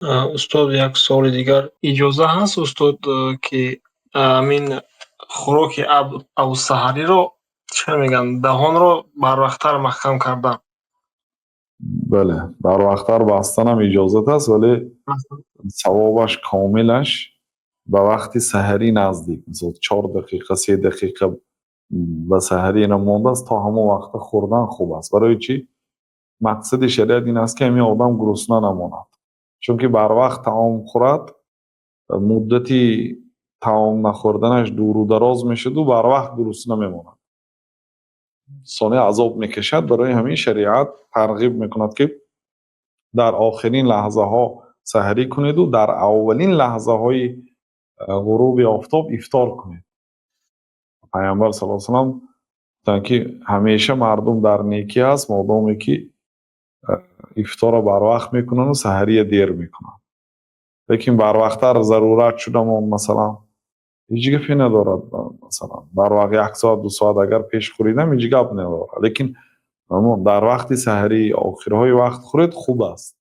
استاد یک سوال دیگر اجازه هست استاد که امین خوراک اب سحری رو چه میگن دهان رو بر وقتتر محکم کردن. بله، بر وقتتر بستن هم اجازت است، ولی ثوابش کاملش به وقت سحری نزدیک، مثلا 4 دقیقه 3 دقیقه به سحری نمانده است تا همون وقت خوردن خوب است. برای چی؟ مقصد شریعت این است که همین آدم گرسنه نماند، چون که بر وقت طعام خورد مدتی طعام نخوردنش دور و دراز میشد و بر وقت گرسنه میماند، سانه عذاب میکشد. برای همین شریعت ترغیب میکند که در آخرین لحظه ها سحری کنید و در اولین لحظه های غروب آفتاب افطار کنید. پیامبر صلی الله علیه و سلم گفتند که همیشه مردم در نیکی است مادامی که افطار بر وقت میکنن و سحری دیر میکنن. لیکن بر وقتتر ضرورت شده ما مثلا هیچ گپی ندارد، مثلا بر وقت 1 ساعت 2 ساعت اگر پیش خوریدم هیچ گپ ندارد، لیکن در وقت سحری آخرهای وقت خورید خوب است.